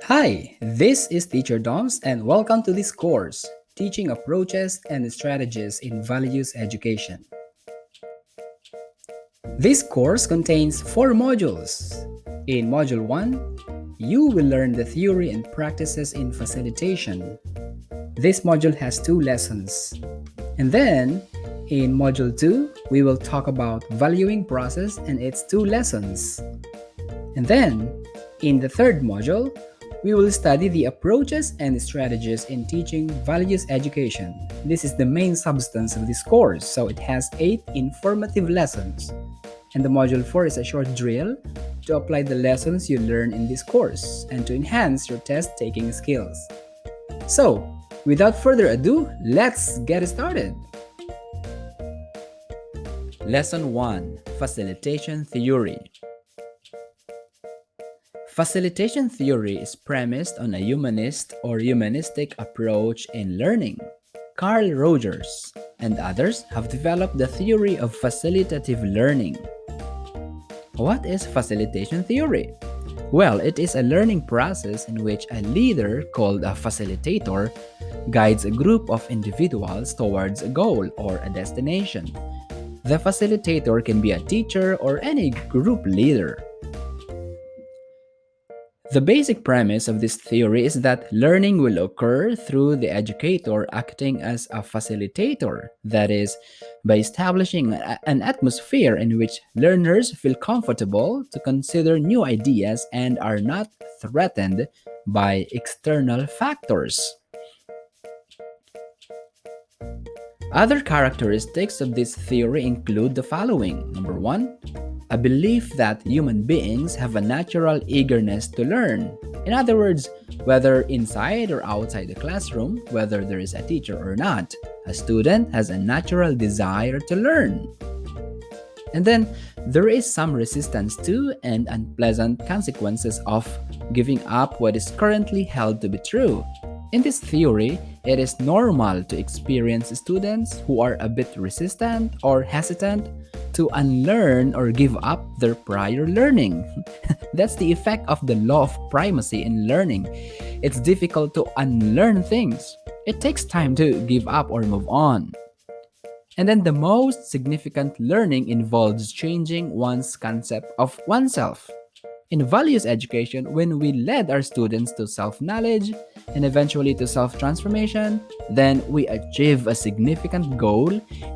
Hi, this is Teacher Doms and welcome to this course, Teaching Approaches and Strategies in Values Education. This course contains 4 modules. In Module 1, you will learn the theory and practices in facilitation. This module has 2 lessons. And then, in Module 2, we will talk about valuing process and its 2 lessons. And then, in the third module, we will study the approaches and strategies in teaching values education. This is the main substance of this course, so it has 8 informative lessons. And the module 4 is a short drill to apply the lessons you learn in this course and to enhance your test-taking skills. So, without further ado, let's get started. Lesson 1: Facilitation Theory. Facilitation theory is premised on a humanist or humanistic approach in learning. Carl Rogers and others have developed the theory of facilitative learning. What is facilitation theory? Well, it is a learning process in which a leader, called a facilitator, guides a group of individuals towards a goal or a destination. The facilitator can be a teacher or any group leader. The basic premise of this theory is that learning will occur through the educator acting as a facilitator, that is, by establishing an atmosphere in which learners feel comfortable to consider new ideas and are not threatened by external factors. Other characteristics of this theory include the following. Number 1, a belief that human beings have a natural eagerness to learn. In other words, whether inside or outside the classroom, whether there is a teacher or not, a student has a natural desire to learn. And then, there is some resistance to and unpleasant consequences of giving up what is currently held to be true. In this theory, it is normal to experience students who are a bit resistant or hesitant to unlearn or give up their prior learning. That's the effect of the law of primacy in learning. It's difficult to unlearn things. It takes time to give up or move on. And then the most significant learning involves changing one's concept of oneself. In values education, when we led our students to self-knowledge and eventually to self-transformation, then we achieve a significant goal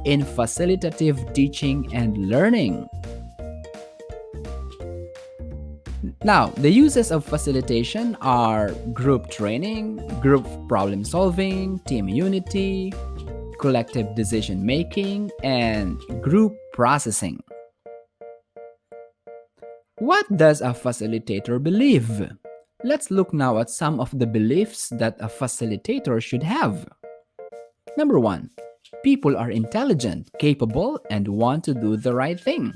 in facilitative teaching and learning. Now, the uses of facilitation are group training, group problem solving, team unity, collective decision making, and group processing. What does a facilitator believe? Let's look now at some of the beliefs that a facilitator should have. Number 1, people are intelligent, capable, and want to do the right thing.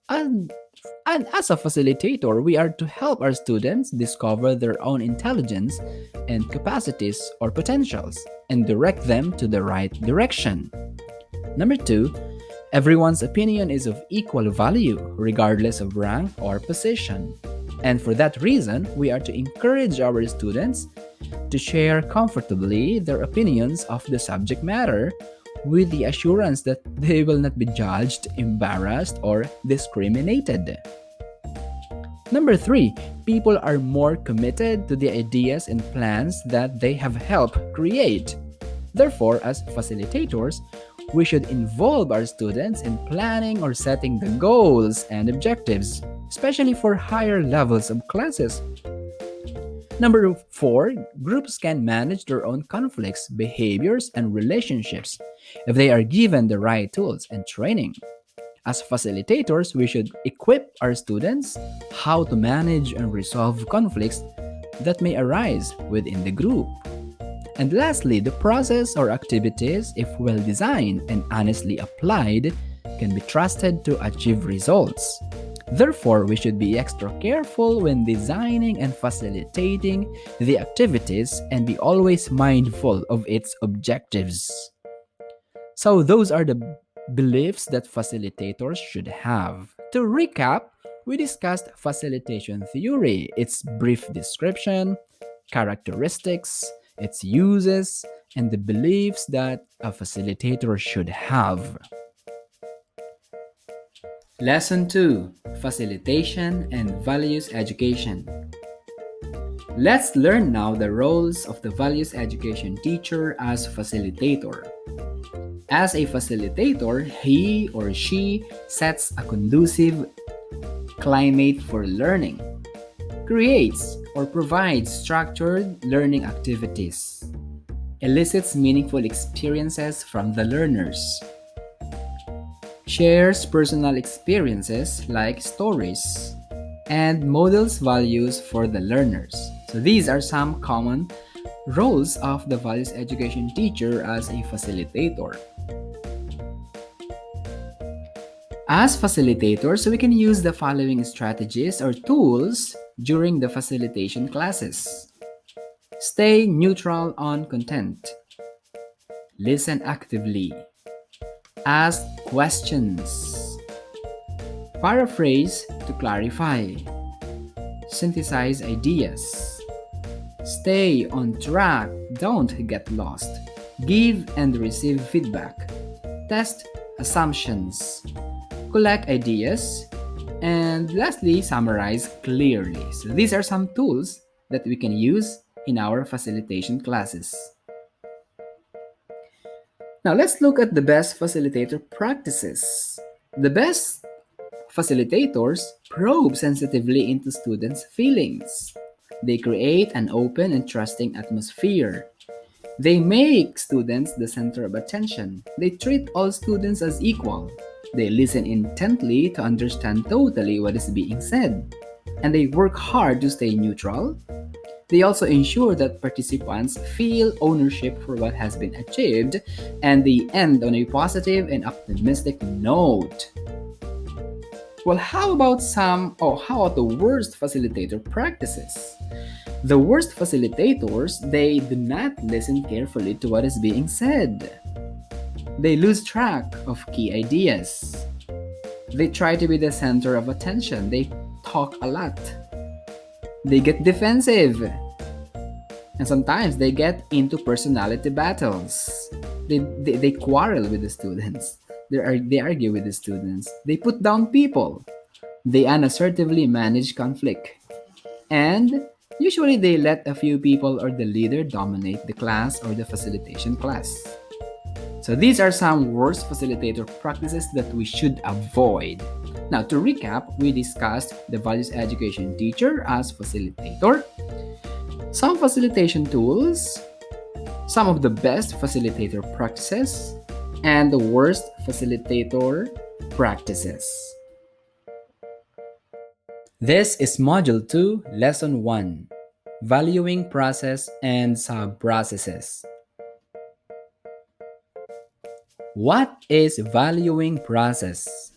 And as a facilitator, we are to help our students discover their own intelligence and capacities or potentials and direct them to the right direction. Number 2, everyone's opinion is of equal value, regardless of rank or position. And for that reason, we are to encourage our students to share comfortably their opinions of the subject matter with the assurance that they will not be judged, embarrassed, or discriminated. Number 3, people are more committed to the ideas and plans that they have helped create. Therefore, as facilitators, we should involve our students in planning or setting the goals and objectives, especially for higher levels of classes. Number 4, groups can manage their own conflicts, behaviors, and relationships if they are given the right tools and training. As facilitators, we should equip our students how to manage and resolve conflicts that may arise within the group. And lastly, the process or activities, if well designed and honestly applied, can be trusted to achieve results. Therefore, we should be extra careful when designing and facilitating the activities and be always mindful of its objectives. So those are the beliefs that facilitators should have. To recap, we discussed facilitation theory, its brief description, characteristics, its uses, and the beliefs that a facilitator should have. Lesson 2: Facilitation and Values Education. Let's learn now the roles of the values education teacher as facilitator. As a facilitator, he or she sets a conducive climate for learning, creates or provides structured learning activities, elicits meaningful experiences from the learners, shares personal experiences like stories, and models values for the learners. So these are some common roles of the values education teacher as a facilitator. As facilitators, we can use the following strategies or tools during the facilitation classes. Stay neutral on content. Listen actively. Ask questions. Paraphrase to clarify. Synthesize ideas. Stay on track. Don't get lost. Give and receive feedback. Test assumptions. Collect ideas. And lastly, summarize clearly. So these are some tools that we can use in our facilitation classes. Now let's look at the best facilitator practices. The best facilitators probe sensitively into students' feelings. They create an open and trusting atmosphere. They make students the center of attention. They treat all students as equal. They listen intently to understand totally what is being said. And they work hard to stay neutral. They also ensure that participants feel ownership for what has been achieved, and they end on a positive and optimistic note. Well, how about the worst facilitator practices? The worst facilitators, they do not listen carefully to what is being said. They lose track of key ideas. They try to be the center of attention. They talk a lot. They get defensive. And sometimes they get into personality battles. They quarrel with the students. They argue with the students. They put down people. They unassertively manage conflict. And usually they let a few people or the leader dominate the class or the facilitation class. So these are some worst facilitator practices that we should avoid. Now to recap, we discussed the values education teacher as facilitator, some facilitation tools, some of the best facilitator practices, and the worst facilitator practices. This is Module 2, Lesson 1, Valuing Process and Sub-Processes. What is valuing process?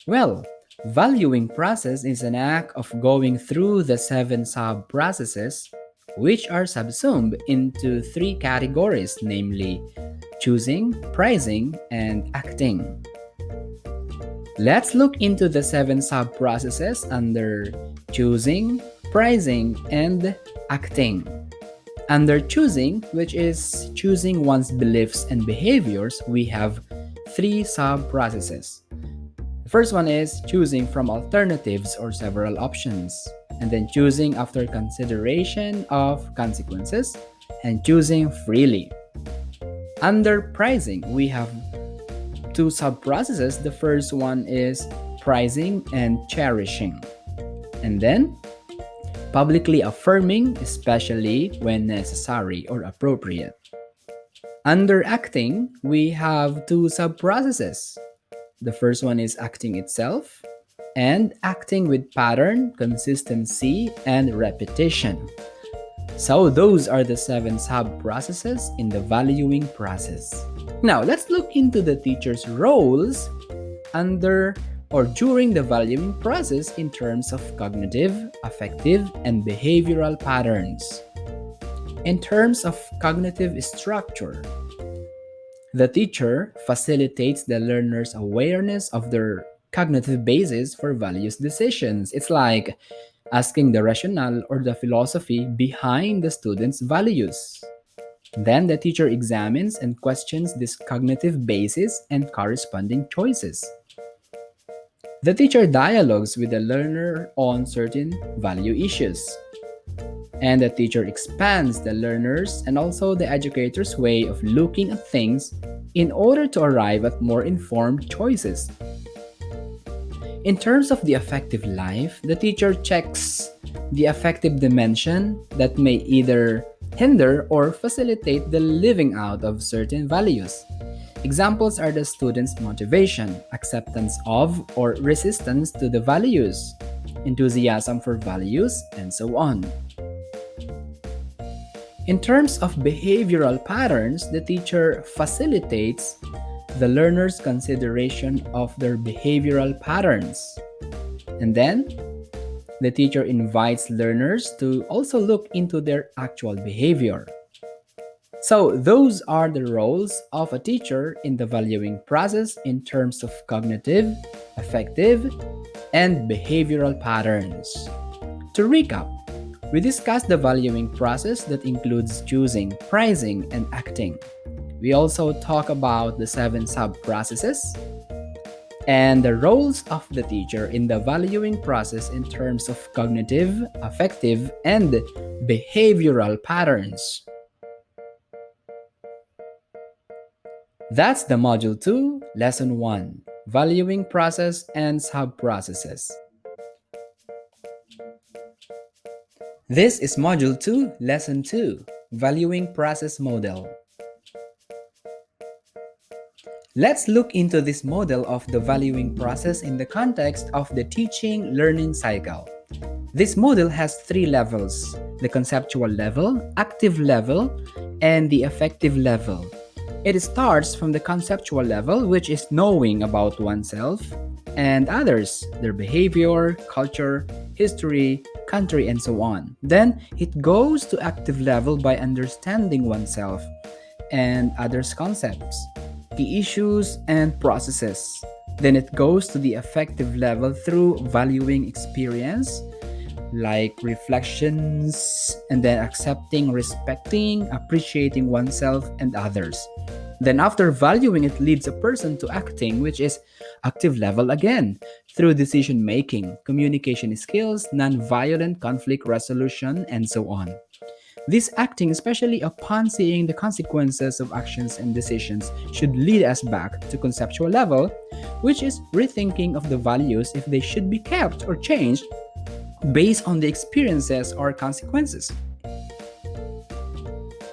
Well, valuing process is an act of going through the 7 sub-processes, which are subsumed into 3 categories, namely choosing, pricing, and acting. Let's look into the 7 sub-processes under choosing, pricing, and acting. Under choosing, which is choosing one's beliefs and behaviors, we have 3 sub-processes. The first one is choosing from alternatives or several options, and then choosing after consideration of consequences, and choosing freely. Under pricing, we have 2 sub-processes. The first one is pricing and cherishing, and then publicly affirming, especially when necessary or appropriate. Under acting, we have 2 sub-processes. The first one is acting itself, and acting with pattern, consistency, and repetition. So those are the 7 sub-processes in the valuing process. Now, let's look into the teacher's roles under or during the valuing process in terms of cognitive, affective, and behavioral patterns. In terms of cognitive structure, the teacher facilitates the learner's awareness of their cognitive basis for values decisions. It's like asking the rationale or the philosophy behind the student's values. Then the teacher examines and questions this cognitive basis and corresponding choices. The teacher dialogues with the learner on certain value issues. And the teacher expands the learner's and also the educator's way of looking at things in order to arrive at more informed choices. In terms of the affective life, the teacher checks the affective dimension that may either hinder or facilitate the living out of certain values. Examples are the student's motivation, acceptance of or resistance to the values, enthusiasm for values, and so on. In terms of behavioral patterns, the teacher facilitates the learner's consideration of their behavioral patterns. And then, the teacher invites learners to also look into their actual behavior. So, those are the roles of a teacher in the valuing process in terms of cognitive, affective, and behavioral patterns. To recap, we discussed the valuing process that includes choosing, pricing, and acting. We also talk about the 7 sub-processes and the roles of the teacher in the valuing process in terms of cognitive, affective, and behavioral patterns. That's the Module 2, Lesson 1, Valuing Process and Sub-Processes. This is Module 2, Lesson 2, Valuing Process Model. Let's look into this model of the valuing process in the context of the teaching-learning cycle. This model has 3 levels: the conceptual level, active level, and the affective level. It starts from the conceptual level, which is knowing about oneself and others, their behavior, culture, history, country, and so on. Then it goes to active level by understanding oneself and others' concepts, key issues, and processes. Then it goes to the affective level through valuing experience, like reflections, and then accepting, respecting, appreciating oneself and others. Then after valuing, it leads a person to acting, which is active level again, through decision making, communication skills, non-violent conflict resolution, and so on. This acting, especially upon seeing the consequences of actions and decisions, should lead us back to conceptual level, which is rethinking of the values if they should be kept or changed based on the experiences or consequences.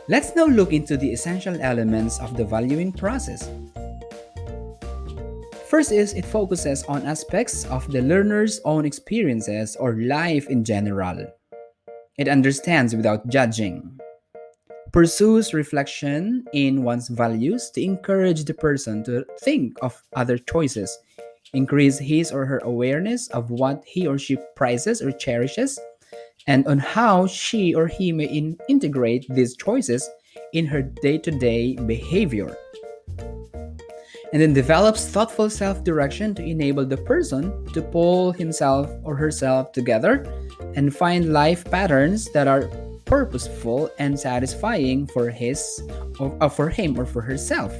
Let's now look into the essential elements of the valuing process. First is it focuses on aspects of the learner's own experiences or life in general. It understands without judging, pursues reflection in one's values to encourage the person to think of other choices, increase his or her awareness of what he or she prizes or cherishes, and on how she or he may integrate these choices in her day-to-day behavior. And then develops thoughtful self-direction to enable the person to pull himself or herself together and find life patterns that are purposeful and satisfying for him or for herself.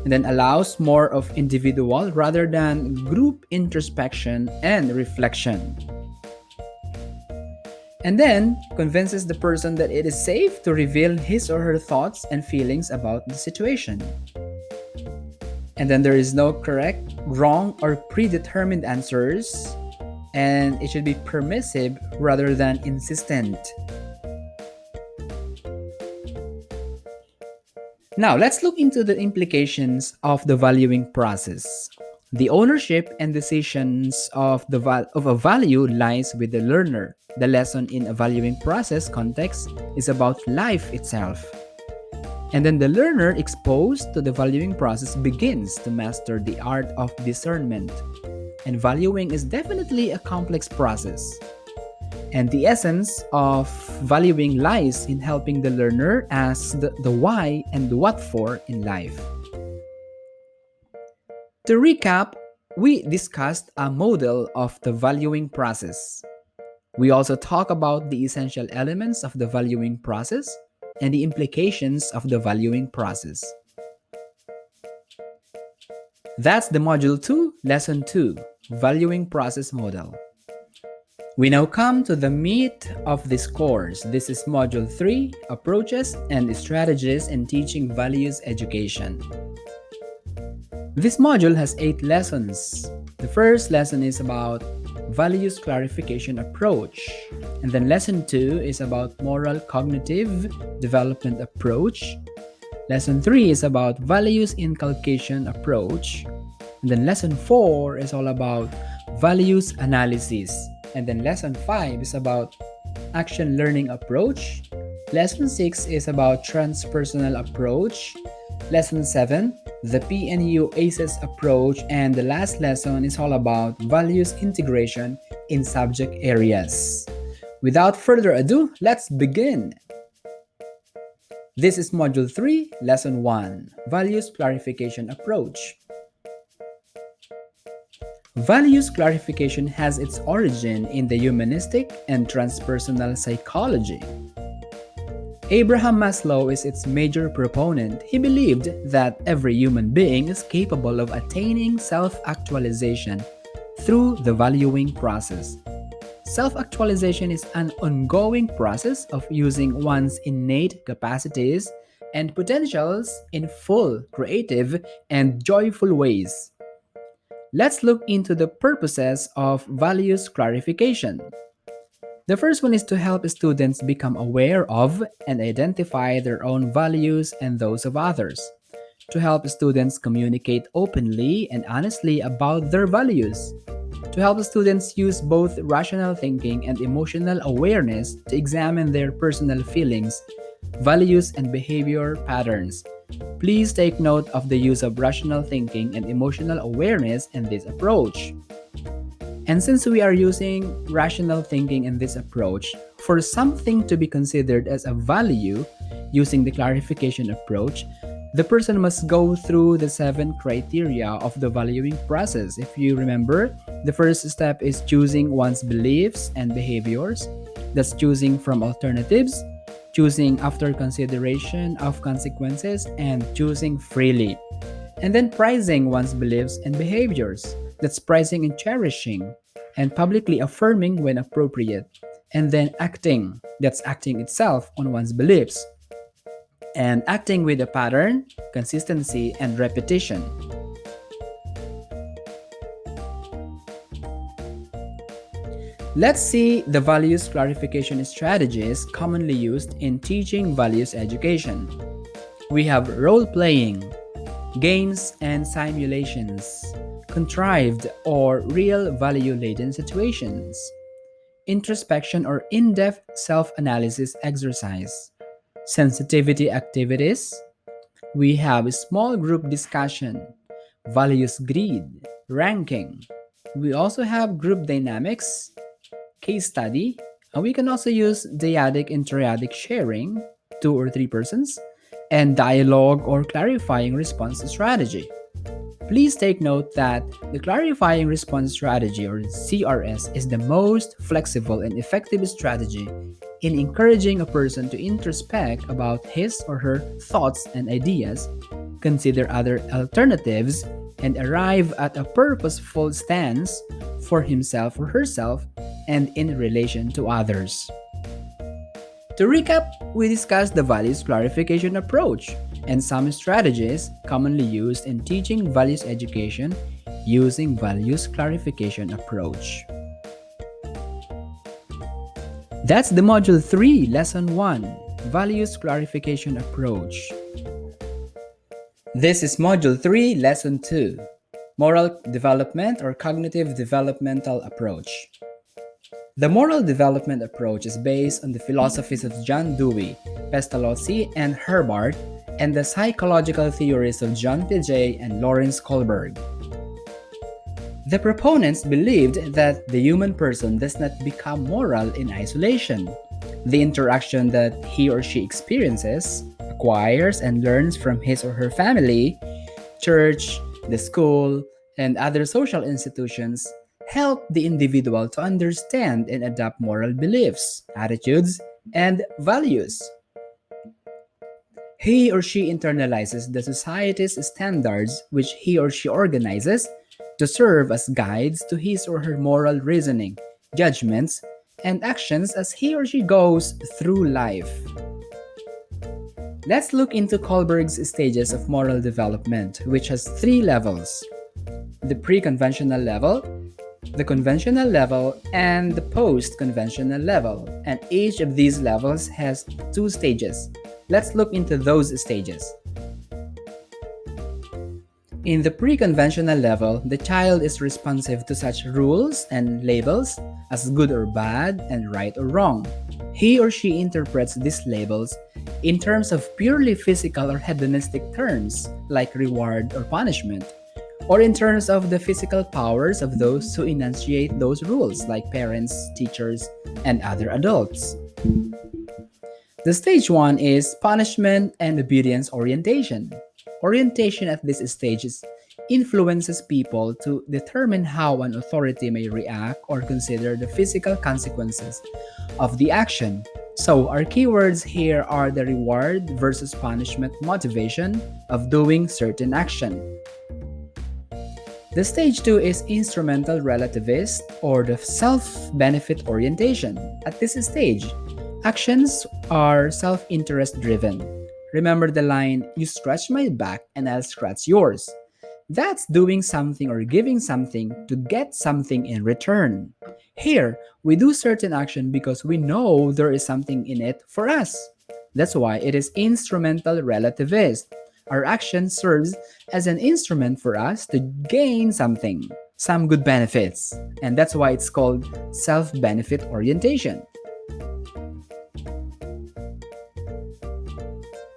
And then allows more of individual rather than group introspection and reflection. And then convinces the person that it is safe to reveal his or her thoughts and feelings about the situation. And then there is no correct, wrong, or predetermined answers, and it should be permissive rather than insistent. Now, let's look into the implications of the valuing process. The ownership and decisions of a value lies with the learner. The lesson in a valuing process context is about life itself. And then the learner exposed to the valuing process begins to master the art of discernment. And valuing is definitely a complex process. And the essence of valuing lies in helping the learner ask the why and the what for in life. To recap, We discussed a model of the valuing process. We also talk about the essential elements of the valuing process and the implications of the valuing process. That's the Module 2, Lesson 2, Valuing Process Model. We now come to the meat of this course. This is Module 3, Approaches and Strategies in Teaching Values Education. This module has 8 lessons. The first lesson is about Values Clarification Approach, and then Lesson 2 is about Moral Cognitive Development Approach. Lesson 3 is about Values Inculcation Approach, and then Lesson 4 is all about Values Analysis, and then Lesson 5 is about Action Learning Approach. Lesson 6 is about Transpersonal Approach. Lesson 7, the Pneu-Aces approach, and the last lesson is all about values integration in subject areas. Without further ado, let's begin. This is Module 3, Lesson 1, Values Clarification Approach. Values clarification has its origin in the humanistic and transpersonal psychology. Abraham Maslow is its major proponent. He believed that every human being is capable of attaining self-actualization through the valuing process. Self-actualization is an ongoing process of using one's innate capacities and potentials in full, creative, and joyful ways. Let's look into the purposes of values clarification. The first one is to help students become aware of and identify their own values and those of others. To help students communicate openly and honestly about their values. To help students use both rational thinking and emotional awareness to examine their personal feelings, values, and behavior patterns. Please take note of the use of rational thinking and emotional awareness in this approach. And since we are using rational thinking in this approach, for something to be considered as a value using the clarification approach, the person must go through the 7 criteria of the valuing process. If you remember, the first step is choosing one's beliefs and behaviors. That's choosing from alternatives, choosing after consideration of consequences, and choosing freely. And then prizing one's beliefs and behaviors. That's prizing and cherishing, and publicly affirming when appropriate. And then acting. That's acting itself on one's beliefs. And acting with a pattern, consistency, and repetition. Let's see the values clarification strategies commonly used in teaching values education. We have role-playing, games and simulations, contrived or real value-laden situations, introspection or in-depth self-analysis exercise, sensitivity activities. We have small group discussion, values grid, ranking. We also have group dynamics, case study, and we can also use dyadic and triadic sharing, 2 or 3 persons, and dialogue or clarifying response strategy. Please take note that the clarifying response strategy, or CRS, is the most flexible and effective strategy in encouraging a person to introspect about his or her thoughts and ideas, consider other alternatives, and arrive at a purposeful stance for himself or herself and in relation to others. To recap, we discussed the values clarification approach and some strategies commonly used in teaching values education using values clarification approach. That's the Module 3, Lesson 1, Values Clarification Approach. This is Module 3, Lesson 2, Moral Development or Cognitive Developmental Approach. The moral development approach is based on the philosophies of John Dewey, Pestalozzi, and Herbart, and the psychological theories of John Piaget and Lawrence Kohlberg. The proponents believed that the human person does not become moral in isolation. The interaction that he or she experiences, acquires, and learns from his or her family, church, the school, and other social institutions help the individual to understand and adopt moral beliefs, attitudes, and values. He or she internalizes the society's standards, which he or she organizes to serve as guides to his or her moral reasoning, judgments, and actions as he or she goes through life. Let's look into Kohlberg's stages of moral development, which has three levels: the pre-conventional level, the conventional level, and the post-conventional level. And each of these levels has two stages. Let's look into those stages. In the pre-conventional level, the child is responsive to such rules and labels as good or bad and right or wrong. He or she interprets these labels in terms of purely physical or hedonistic terms, like reward or punishment, or in terms of the physical powers of those who enunciate those rules, like parents, teachers, and other adults. The stage 1 is punishment and obedience orientation. Orientation at this stage influences people to determine how an authority may react or consider the physical consequences of the action. So, our keywords here are the reward versus punishment motivation of doing certain action. The stage 2 is instrumental relativist or the self-benefit orientation. At this stage, actions are self-interest driven. Remember the line, "You scratch my back and I'll scratch yours." That's doing something or giving something to get something in return. Here, we do certain action because we know there is something in it for us. That's why it is instrumental relativist. Our action serves as an instrument for us to gain something, some good benefits. And that's why it's called self-benefit orientation.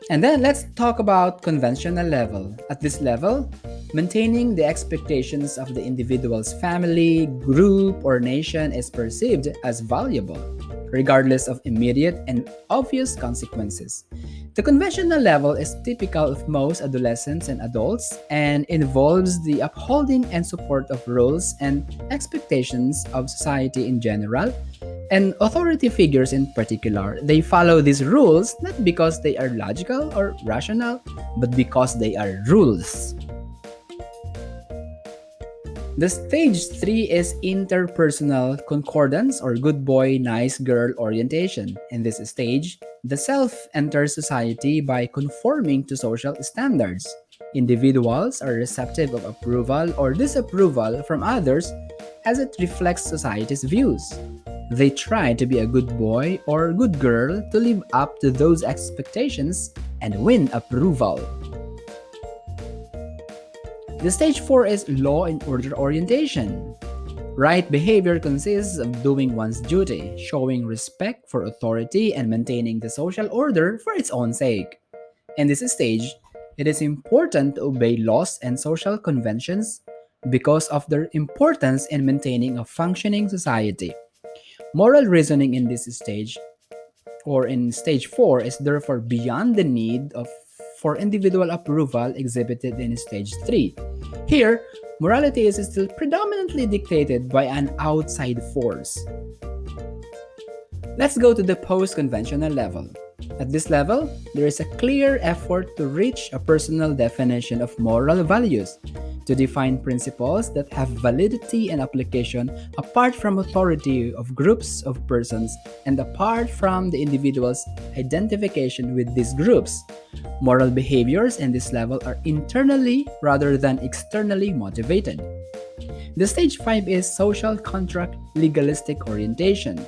And then let's talk about conventional level. At this level, maintaining the expectations of the individual's family, group, or nation is perceived as valuable, regardless of immediate and obvious consequences. The conventional level is typical of most adolescents and adults and involves the upholding and support of rules and expectations of society in general, and authority figures in particular. They follow these rules not because they are logical or rational, but because they are rules. The stage 3 is interpersonal concordance or good boy, nice girl orientation. In this stage, the self enters society by conforming to social standards. Individuals are receptive of approval or disapproval from others as it reflects society's views. They try to be a good boy or good girl to live up to those expectations and win approval. The stage 4 is law and order orientation. Right behavior consists of doing one's duty, showing respect for authority, and maintaining the social order for its own sake. In this stage, it is important to obey laws and social conventions because of their importance in maintaining a functioning society. Moral reasoning in this stage, or in stage 4, is therefore beyond the need for individual approval exhibited in stage 3. Here, morality is still predominantly dictated by an outside force. Let's go to the post-conventional level. At this level, there is a clear effort to reach a personal definition of moral values, to define principles that have validity and application apart from authority of groups of persons and apart from the individual's identification with these groups. Moral behaviors in this level are internally rather than externally motivated. The stage 5 is social contract legalistic orientation.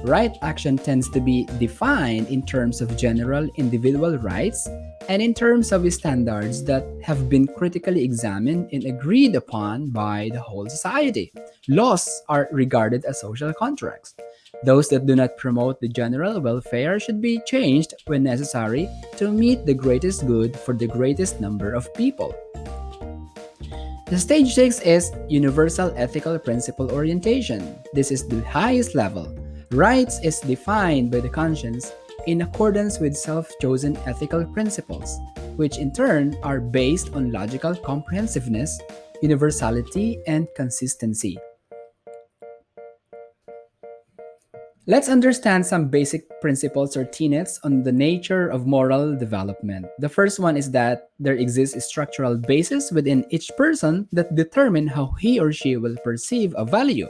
Right action tends to be defined in terms of general individual rights and in terms of standards that have been critically examined and agreed upon by the whole society. Laws are regarded as social contracts. Those that do not promote the general welfare should be changed when necessary to meet the greatest good for the greatest number of people. The stage 6 is universal ethical principle orientation. This is the highest level. Rights is defined by the conscience in accordance with self-chosen ethical principles, which in turn are based on logical comprehensiveness, universality, and consistency. Let's understand some basic principles or tenets on the nature of moral development. The first one is that there exists a structural basis within each person that determine how he or she will perceive a value.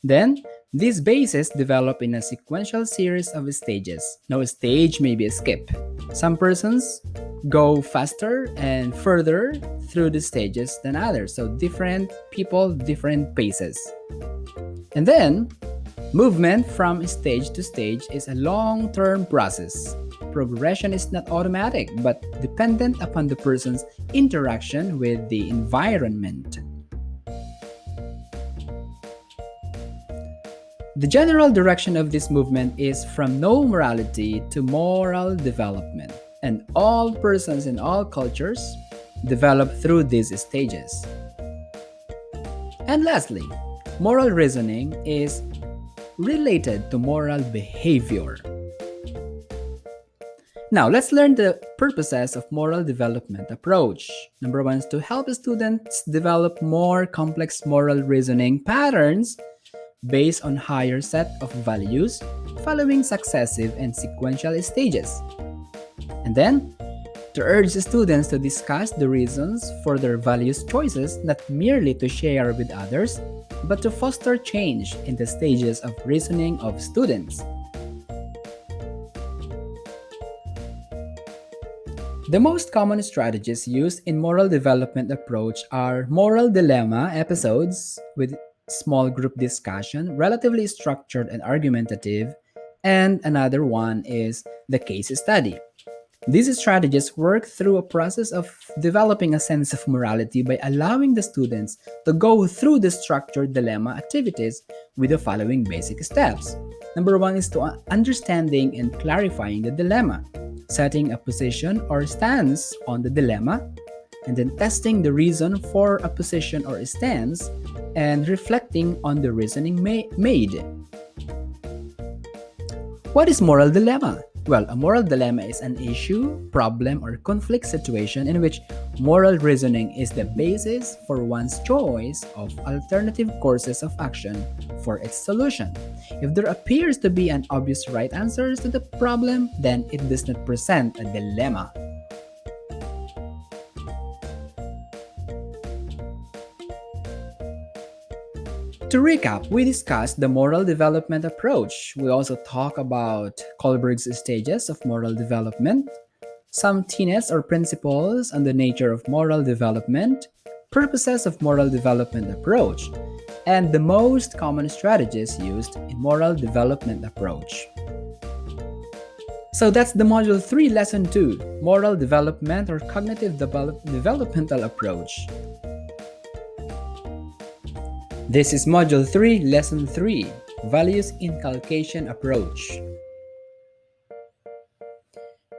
Then, these bases develop in a sequential series of stages. No stage may be skipped. Some persons go faster and further through the stages than others. So different people, different paces. And then, movement from stage to stage is a long-term process. Progression is not automatic but dependent upon the person's interaction with the environment. The general direction of this movement is from no morality to moral development, and all persons in all cultures develop through these stages. And lastly, moral reasoning is related to moral behavior. Now, let's learn the purposes of moral development approach. Number one is to help students develop more complex moral reasoning patterns based on higher set of values following successive and sequential stages. And then, to urge students to discuss the reasons for their values choices, not merely to share with others, but to foster change in the stages of reasoning of students. The most common strategies used in moral development approach are moral dilemma episodes with small group discussion, relatively structured and argumentative, and another one is the case study. These strategies work through a process of developing a sense of morality by allowing the students to go through the structured dilemma activities with the following basic steps. Number one is to understanding and clarifying the dilemma, setting a position or stance on the dilemma, and then testing the reason for a position or stance and reflecting on the reasoning made. What is moral dilemma? Well, a moral dilemma is an issue, problem, or conflict situation in which moral reasoning is the basis for one's choice of alternative courses of action for its solution. If there appears to be an obvious right answer to the problem, then it does not present a dilemma. To recap, we discussed the moral development approach. We also talked about Kohlberg's stages of moral development, some tenets or principles on the nature of moral development, purposes of moral development approach, and the most common strategies used in moral development approach. So that's the Module 3, Lesson 2, Moral Development or Cognitive Developmental Approach. This is Module 3, Lesson 3, Values Inculcation Approach.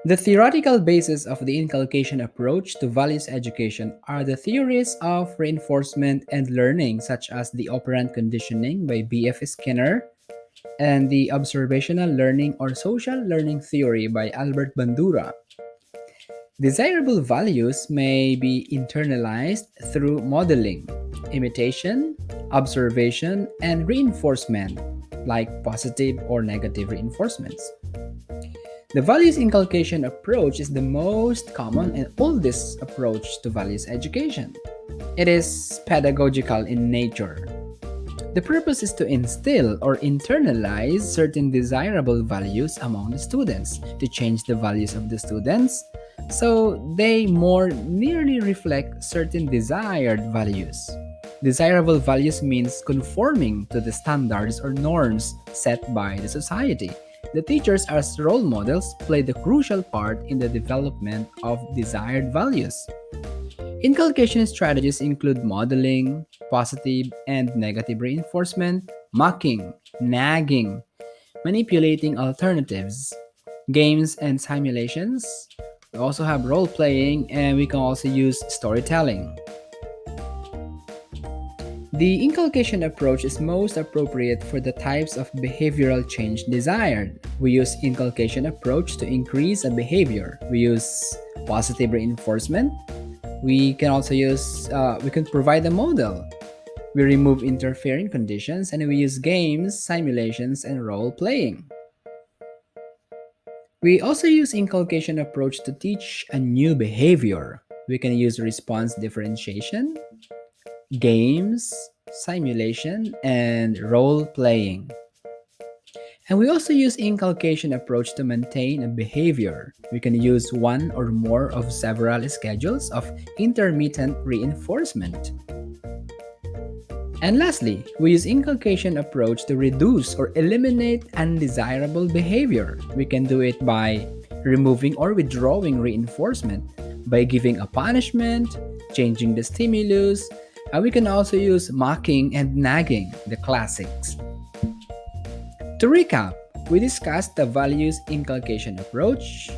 The theoretical basis of the inculcation approach to values education are the theories of reinforcement and learning, such as the operant conditioning by B.F. Skinner and the observational learning or social learning theory by Albert Bandura. Desirable values may be internalized through modeling, imitation, observation, and reinforcement, like positive or negative reinforcements. The values inculcation approach is the most common and oldest approach to values education. It is pedagogical in nature. The purpose is to instill or internalize certain desirable values among the students, to change the values of the students so they more nearly reflect certain desired values. Desirable values means conforming to the standards or norms set by the society. The teachers as role models play the crucial part in the development of desired values. Inculcation strategies include modeling, positive and negative reinforcement, mocking, nagging, manipulating alternatives, games and simulations. We also have role-playing, and we can also use storytelling. The inculcation approach is most appropriate for the types of behavioral change desired. We use inculcation approach to increase a behavior. We use positive reinforcement, We can also we can provide a model. We remove interfering conditions and we use games, simulations, and role playing. We also use inculcation approach to teach a new behavior. We can use response differentiation, games, simulation, and role playing. And we also use inculcation approach to maintain a behavior. We can use one or more of several schedules of intermittent reinforcement. And lastly, we use inculcation approach to reduce or eliminate undesirable behavior. We can do it by removing or withdrawing reinforcement, by giving a punishment, changing the stimulus, and we can also use mocking and nagging, the classics. To recap, we discussed the values inculcation approach,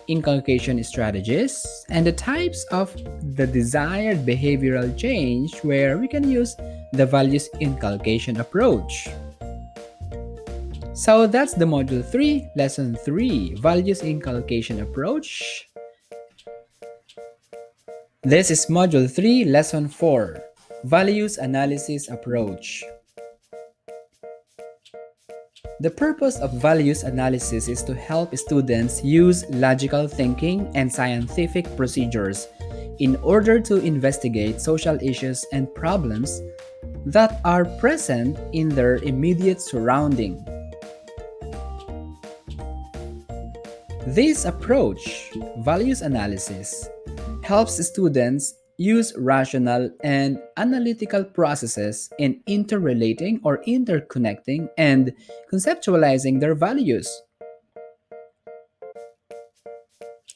inculcation strategies, and the types of the desired behavioral change where we can use the values inculcation approach. So that's the Module 3, Lesson 3, Values Inculcation Approach. This is Module 3, Lesson 4, Values Analysis Approach. The purpose of values analysis is to help students use logical thinking and scientific procedures in order to investigate social issues and problems that are present in their immediate surrounding. This approach, values analysis, helps students use rational and analytical processes in interrelating or interconnecting and conceptualizing their values.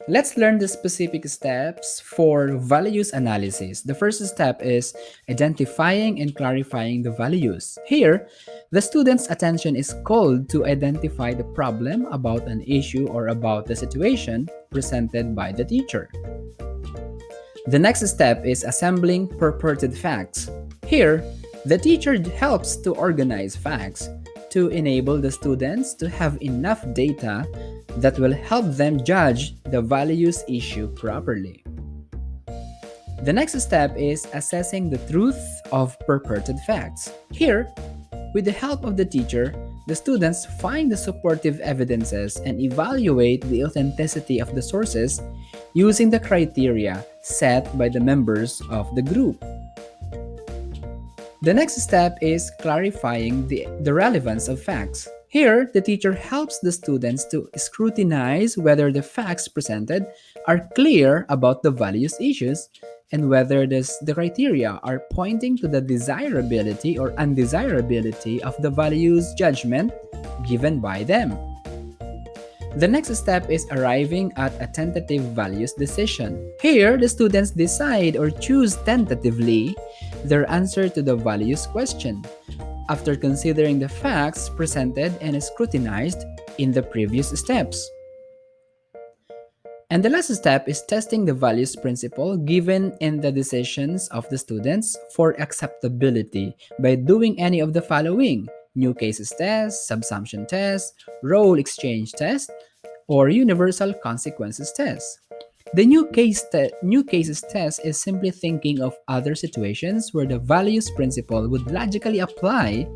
Let's learn the specific steps for values analysis. The first step is identifying and clarifying the values. Here, the student's attention is called to identify the problem about an issue or about the situation presented by the teacher. The next step is assembling purported facts. Here, the teacher helps to organize facts to enable the students to have enough data that will help them judge the values issue properly. The next step is assessing the truth of purported facts. Here, with the help of the teacher, the students find the supportive evidences and evaluate the authenticity of the sources using the criteria set by the members of the group. The next step is clarifying the relevance of facts. Here, the teacher helps the students to scrutinize whether the facts presented are clear about the values issues and whether the criteria are pointing to the desirability or undesirability of the values judgment given by them. The next step is arriving at a tentative values decision. Here, the students decide or choose tentatively their answer to the values question after considering the facts presented and scrutinized in the previous steps. And the last step is testing the values principle given in the decisions of the students for acceptability by doing any of the following: new cases test, subsumption test, role exchange test, or universal consequences test. The new cases test is simply thinking of other situations where the values principle would logically apply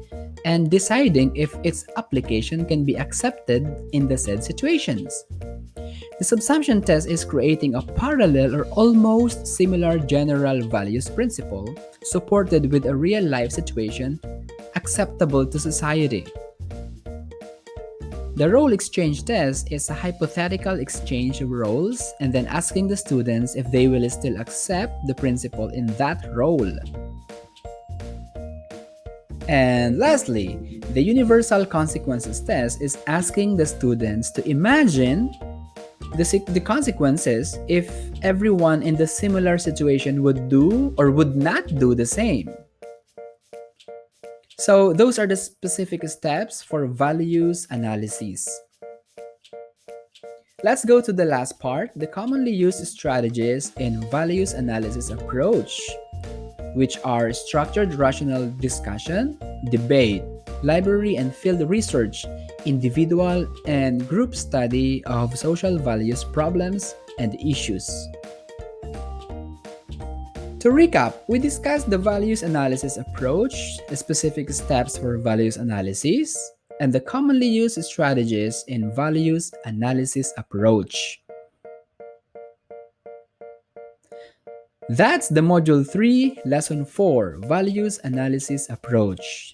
and deciding if its application can be accepted in the said situations. The subsumption test is creating a parallel or almost similar general values principle supported with a real-life situation acceptable to society. The role exchange test is a hypothetical exchange of roles and then asking the students if they will still accept the principle in that role. And lastly, the universal consequences test is asking the students to imagine the consequences if everyone in the similar situation would do or would not do the same. So those are the specific steps for values analysis. Let's go to the last part, the commonly used strategies in values analysis approach, which are structured rational discussion, debate, library and field research, individual and group study of social values problems and issues. To recap, we discussed the values analysis approach, the specific steps for values analysis, and the commonly used strategies in values analysis approach. That's the Module 3, Lesson 4, Values Analysis Approach.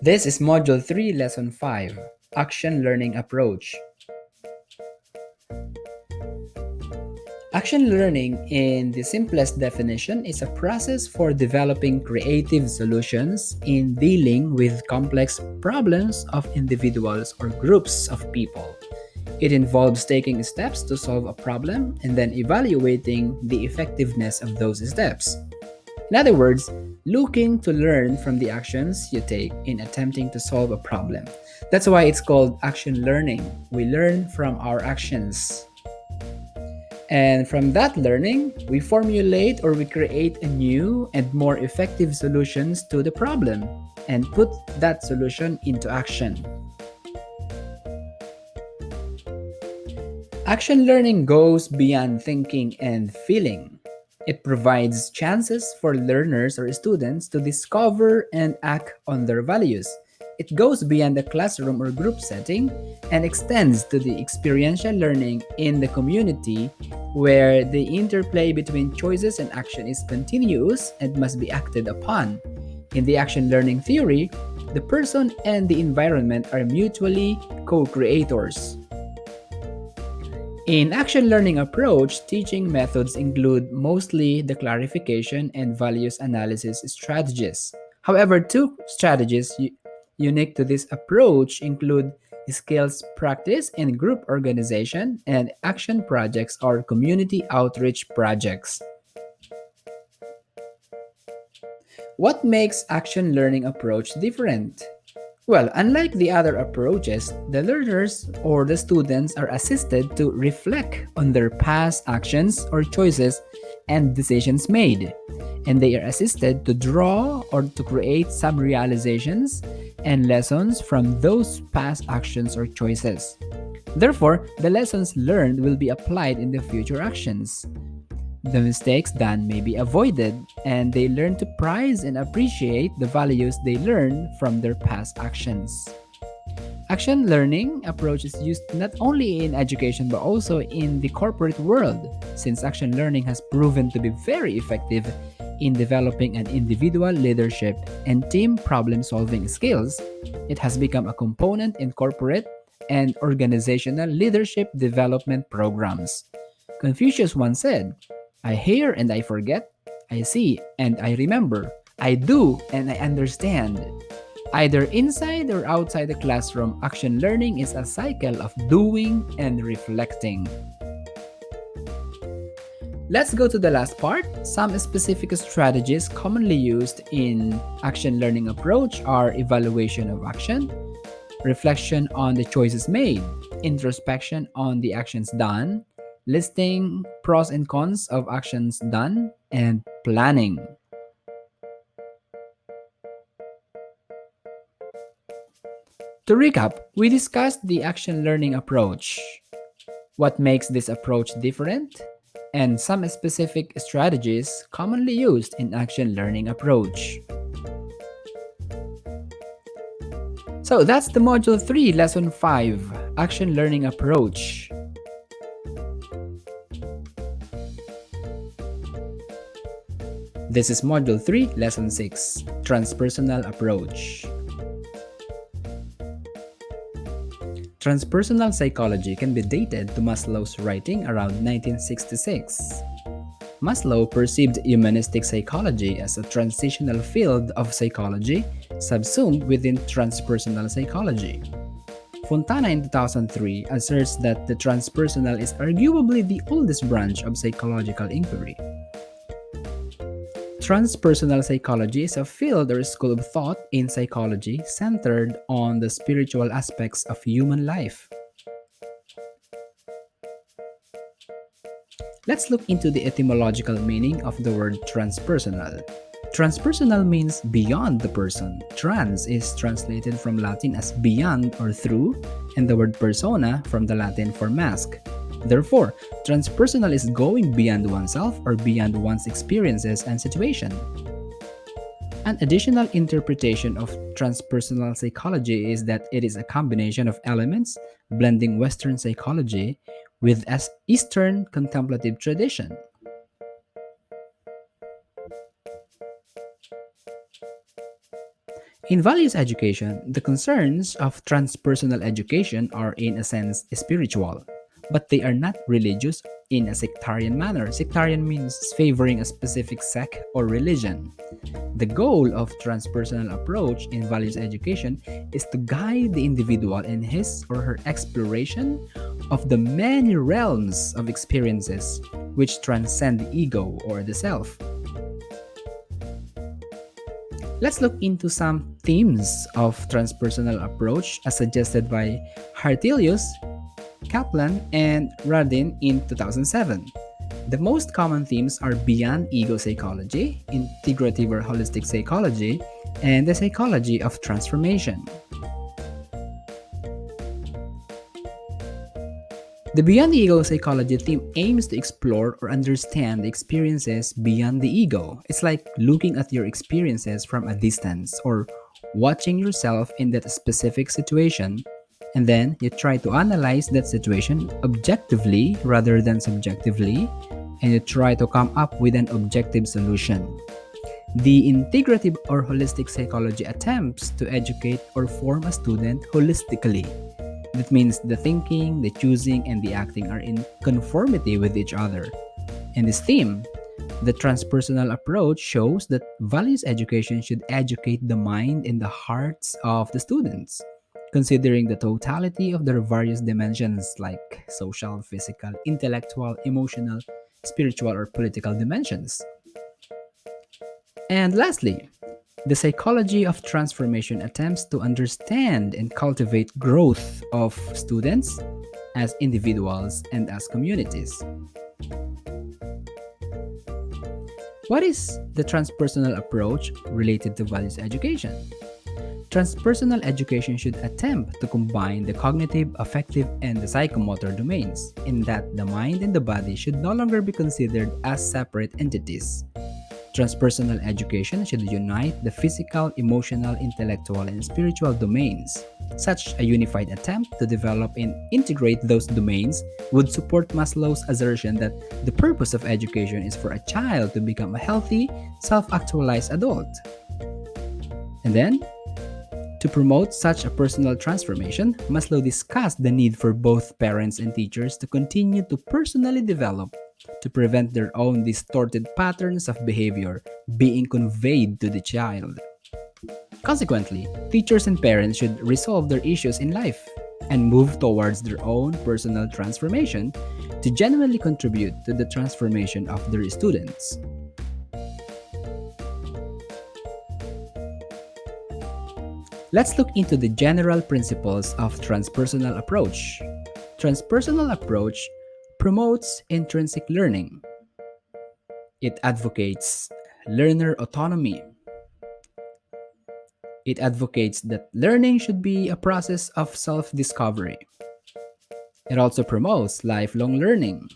This is Module 3, Lesson 5, Action Learning Approach. Action learning, in the simplest definition, is a process for developing creative solutions in dealing with complex problems of individuals or groups of people. It involves taking steps to solve a problem and then evaluating the effectiveness of those steps. In other words, looking to learn from the actions you take in attempting to solve a problem. That's why it's called action learning. We learn from our actions. And from that learning, we formulate or we create a new and more effective solutions to the problem and put that solution into action. Action learning goes beyond thinking and feeling. It provides chances for learners or students to discover and act on their values. It goes beyond the classroom or group setting and extends to the experiential learning in the community, where the interplay between choices and action is continuous and must be acted upon. In the action learning theory, the person and the environment are mutually co-creators. In action learning approach, teaching methods include mostly the clarification and values analysis strategies. However, two strategies unique to this approach include skills practice and group organization, and action projects or community outreach projects. What makes action learning approach different? Well, unlike the other approaches, the learners or the students are assisted to reflect on their past actions or choices and decisions made, and they are assisted to draw or to create some realizations and lessons from those past actions or choices. Therefore, the lessons learned will be applied in the future actions. The mistakes done may be avoided, and they learn to prize and appreciate the values they learn from their past actions. Action learning approach is used not only in education but also in the corporate world, since action learning has proven to be very effective in developing an individual leadership and team problem-solving skills. It has become a component in corporate and organizational leadership development programs. Confucius once said, "I hear and I forget, I see and I remember, I do and I understand." Either inside or outside the classroom, action learning is a cycle of doing and reflecting. Let's go to the last part. Some specific strategies commonly used in action learning approach are evaluation of action, reflection on the choices made, introspection on the actions done, listing pros and cons of actions done, and planning. To recap, we discussed the action learning approach, what makes this approach different, and some specific strategies commonly used in action learning approach. So that's the Module 3, Lesson 5, Action Learning Approach. This is Module 3, Lesson 6, Transpersonal Approach. Transpersonal psychology can be dated to Maslow's writing around 1966. Maslow perceived humanistic psychology as a transitional field of psychology subsumed within transpersonal psychology. Fontana in 2003 asserts that the transpersonal is arguably the oldest branch of psychological inquiry. Transpersonal psychology is a field or school of thought in psychology centered on the spiritual aspects of human life. Let's look into the etymological meaning of the word transpersonal. Transpersonal means beyond the person. Trans is translated from Latin as beyond or through, and the word persona from the Latin for mask. Therefore, transpersonal is going beyond oneself or beyond one's experiences and situation. An additional interpretation of transpersonal psychology is that it is a combination of elements blending Western psychology with Eastern contemplative tradition. In values education, the concerns of transpersonal education are in a sense spiritual, but they are not religious in a sectarian manner. Sectarian means favoring a specific sect or religion. The goal of transpersonal approach in values education is to guide the individual in his or her exploration of the many realms of experiences which transcend the ego or the self. Let's look into some themes of transpersonal approach as suggested by Hartelius, Kaplan, and Radin in 2007. The most common themes are beyond ego psychology, integrative or holistic psychology, and the psychology of transformation. The Beyond the Ego psychology theme aims to explore or understand the experiences beyond the ego. It's like looking at your experiences from a distance or watching yourself in that specific situation, and then you try to analyze that situation objectively rather than subjectively, and you try to come up with an objective solution. The integrative or holistic psychology attempts to educate or form a student holistically. That means the thinking, the choosing, and the acting are in conformity with each other. In this theme, the transpersonal approach shows that values education should educate the mind and the hearts of the students, considering the totality of their various dimensions like social, physical, intellectual, emotional, spiritual, or political dimensions. And lastly, the psychology of transformation attempts to understand and cultivate growth of students as individuals and as communities. What is the transpersonal approach related to values education? Transpersonal education should attempt to combine the cognitive, affective, and the psychomotor domains, in that the mind and the body should no longer be considered as separate entities. Transpersonal education should unite the physical, emotional, intellectual, and spiritual domains. Such a unified attempt to develop and integrate those domains would support Maslow's assertion that the purpose of education is for a child to become a healthy, self-actualized adult. And then, to promote such a personal transformation, Maslow discussed the need for both parents and teachers to continue to personally develop to prevent their own distorted patterns of behavior being conveyed to the child. Consequently, teachers and parents should resolve their issues in life and move towards their own personal transformation to genuinely contribute to the transformation of their students. Let's look into the general principles of transpersonal approach. Transpersonal approach promotes intrinsic learning. It advocates learner autonomy. It advocates that learning should be a process of self-discovery. It also promotes lifelong learning.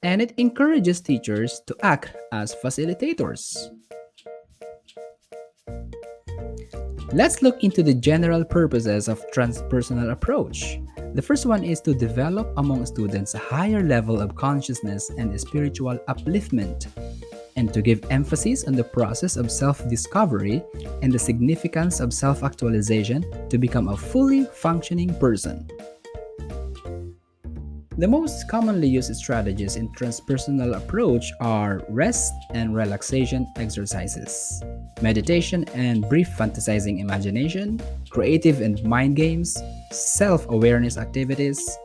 And it encourages teachers to act as facilitators. Let's look into the general purposes of transpersonal approach. The first one is to develop among students a higher level of consciousness and spiritual upliftment, and to give emphasis on the process of self-discovery and the significance of self-actualization to become a fully functioning person. The most commonly used strategies in transpersonal approach are rest and relaxation exercises, meditation and brief fantasizing imagination, creative and mind games, self-awareness activities,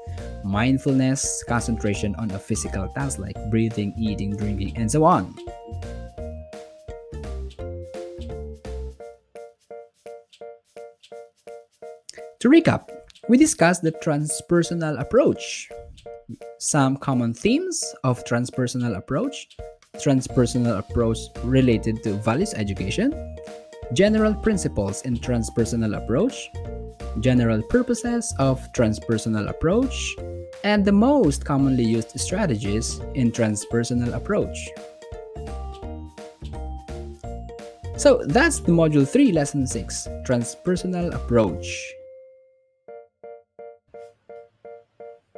mindfulness, concentration on a physical task like breathing, eating, drinking, and so on. To recap, we discussed the transpersonal approach. Some common themes of transpersonal approach related to values education, general principles in transpersonal approach, general purposes of transpersonal approach, and the most commonly used strategies in transpersonal approach. So that's the Module 3, Lesson 6, Transpersonal Approach.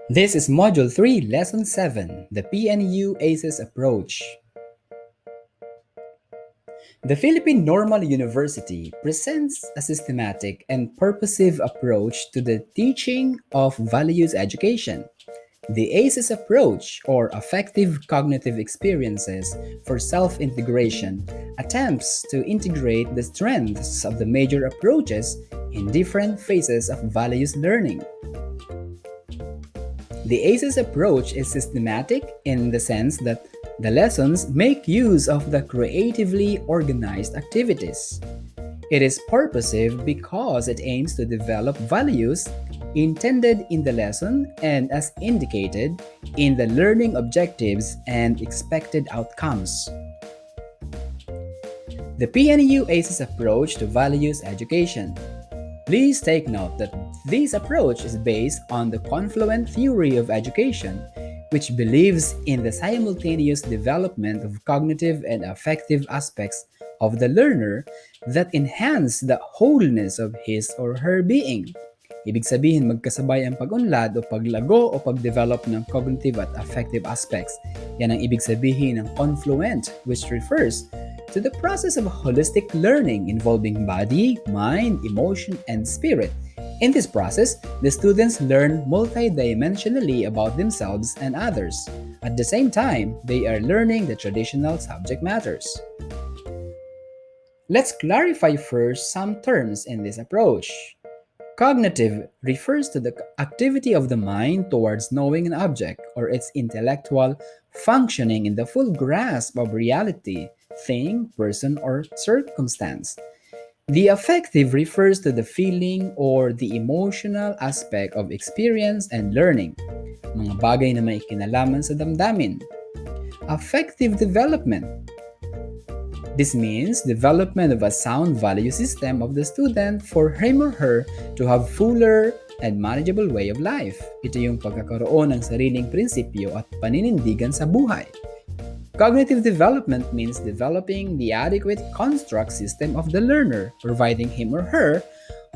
This is Module 3, Lesson 7, the Pneu-Aces Approach. The Philippine Normal University presents a systematic and purposive approach to the teaching of values education. The ACEs approach, or Affective Cognitive Experiences for Self-Integration, attempts to integrate the strengths of the major approaches in different phases of values learning. The ACEs approach is systematic in the sense that the lessons make use of the creatively organized activities. It is purposive because it aims to develop values intended in the lesson and as indicated in the learning objectives and expected outcomes. The Pneu-Aces approach to values education. Please take note that this approach is based on the confluent theory of education, which believes in the simultaneous development of cognitive and affective aspects of the learner that enhance the wholeness of his or her being. Ibig sabihin, magkasabay ang pag-unlad o paglago o pag-develop ng cognitive at affective aspects. Yan ang ibig sabihin ng confluent, which refers to the process of holistic learning involving body, mind, emotion, and spirit. In this process, the students learn multidimensionally about themselves and others. At the same time, they are learning the traditional subject matters. Let's clarify first some terms in this approach. Cognitive refers to the activity of the mind towards knowing an object or its intellectual functioning in the full grasp of reality, thing, person, or circumstance. The affective refers to the feeling or the emotional aspect of experience and learning, mga bagay na may kinalaman sa damdamin. Affective development. This means development of a sound value system of the student for him or her to have fuller and manageable way of life. Ito yung pagkakaroon ng sariling prinsipyo at paninindigan sa buhay. Cognitive development means developing the adequate construct system of the learner, providing him or her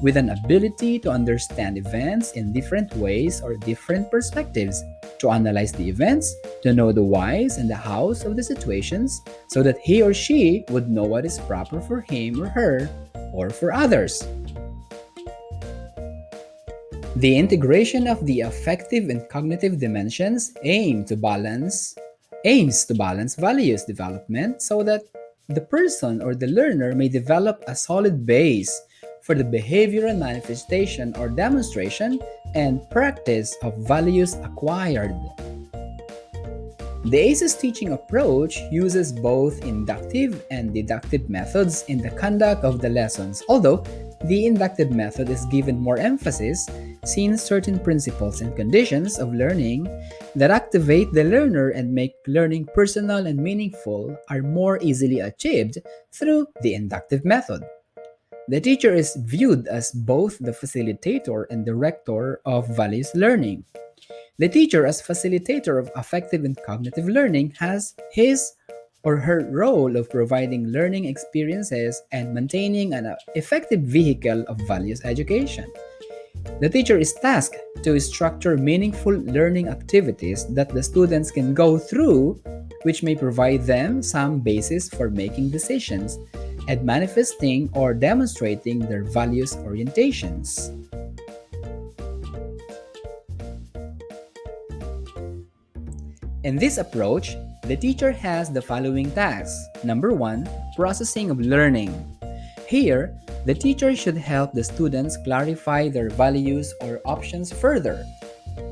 with an ability to understand events in different ways or different perspectives, to analyze the events, to know the whys and the hows of the situations, so that he or she would know what is proper for him or her or for others. The integration of the affective and cognitive dimensions aims to balance values development so that the person or the learner may develop a solid base for the behavioral manifestation or demonstration and practice of values acquired. The ACEs teaching approach uses both inductive and deductive methods in the conduct of the lessons, although the inductive method is given more emphasis since certain principles and conditions of learning that activate the learner and make learning personal and meaningful are more easily achieved through the inductive method. The teacher is viewed as both the facilitator and director of values learning. The teacher, as facilitator of affective and cognitive learning, has his or her role of providing learning experiences and maintaining an effective vehicle of values education. The teacher is tasked to structure meaningful learning activities that the students can go through, which may provide them some basis for making decisions and manifesting or demonstrating their values orientations. In this approach, the teacher has the following tasks. Number 1, processing of learning. Here, the teacher should help the students clarify their values or options further.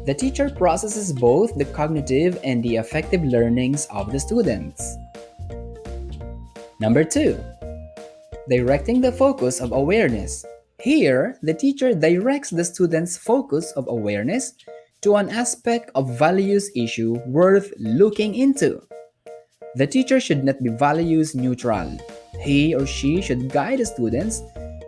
The teacher processes both the cognitive and the affective learnings of the students. Number 2, directing the focus of awareness. Here, the teacher directs the students' focus of awareness to an aspect of values issue worth looking into. The teacher should not be values neutral. He or she should guide the students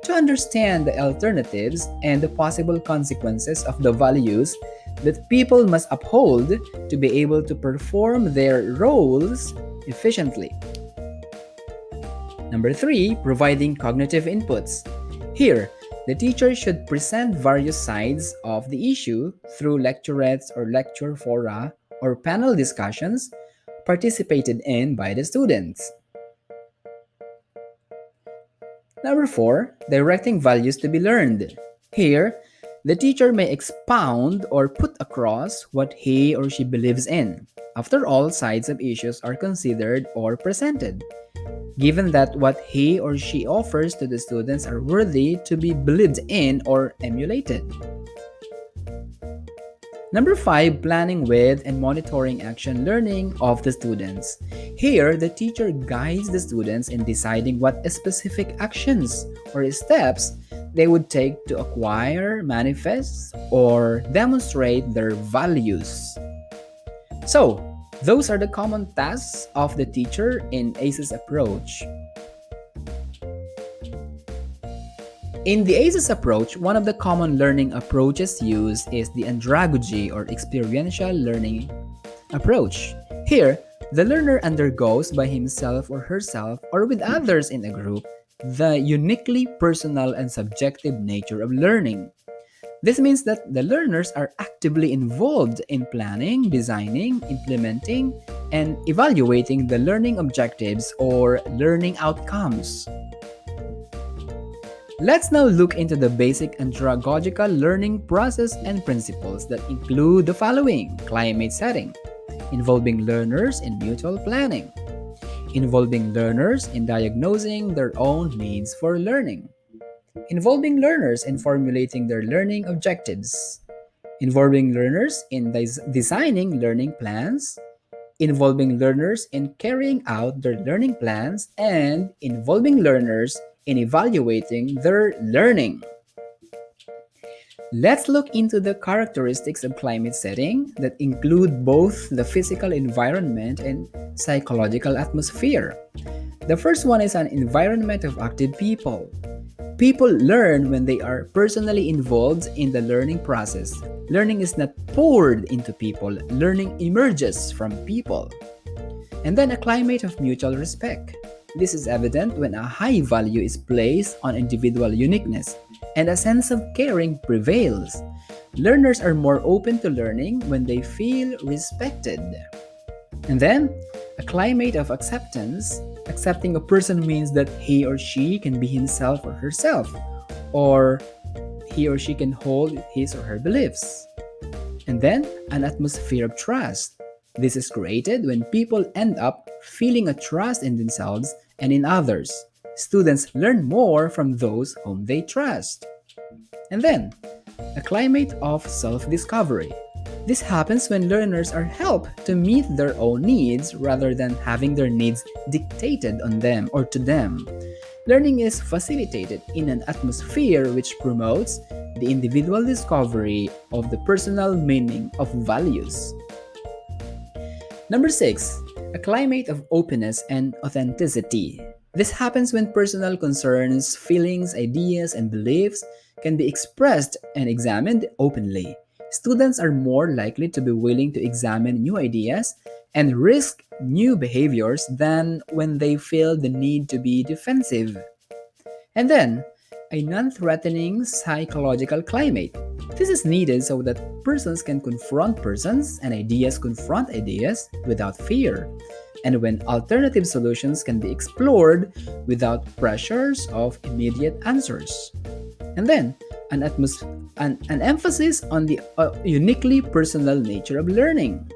to understand the alternatives and the possible consequences of the values that people must uphold to be able to perform their roles efficiently. Number 3, providing cognitive inputs. Here, the teacher should present various sides of the issue through lecturettes or lecture fora or panel discussions participated in by the students. Number 4, directing values to be learned. Here, the teacher may expound or put across what he or she believes in. After all sides of issues are considered or presented, given that what he or she offers to the students are worthy to be believed in or emulated. Number 5, planning with and monitoring action learning of the students. Here, the teacher guides the students in deciding what specific actions or steps they would take to acquire, manifest, or demonstrate their values. So, those are the common tasks of the teacher in ACES approach. In the ACES approach, one of the common learning approaches used is the andragogy or experiential learning approach. Here, the learner undergoes by himself or herself or with others in a group the uniquely personal and subjective nature of learning. This means that the learners are actively involved in planning, designing, implementing, and evaluating the learning objectives or learning outcomes. Let's now look into the basic andragogical learning process and principles that include the following: climate setting, involving learners in mutual planning, involving learners in diagnosing their own needs for learning, involving learners in formulating their learning objectives, involving learners in designing learning plans, involving learners in carrying out their learning plans, and involving learners in evaluating their learning. Let's look into the characteristics of climate setting that include both the physical environment and psychological atmosphere. The first one is an environment of active people. People learn when they are personally involved in the learning process. Learning is not poured into people, learning emerges from people. And then a climate of mutual respect. This is evident when a high value is placed on individual uniqueness and a sense of caring prevails. Learners are more open to learning when they feel respected. And then, a climate of acceptance. Accepting a person means that he or she can be himself or herself, or he or she can hold his or her beliefs. And then, an atmosphere of trust. This is created when people end up feeling a trust in themselves and in others. Students learn more from those whom they trust. And then, a climate of self-discovery. This happens when learners are helped to meet their own needs rather than having their needs dictated on them or to them. Learning is facilitated in an atmosphere which promotes the individual discovery of the personal meaning of values. Number 6, a climate of openness and authenticity. This happens when personal concerns, feelings, ideas, and beliefs can be expressed and examined openly. Students are more likely to be willing to examine new ideas and risk new behaviors than when they feel the need to be defensive. And then, a non-threatening psychological climate. This is needed so that persons can confront persons and ideas confront ideas without fear, and when alternative solutions can be explored without pressures of immediate answers. And then, an emphasis on the uniquely personal nature of learning.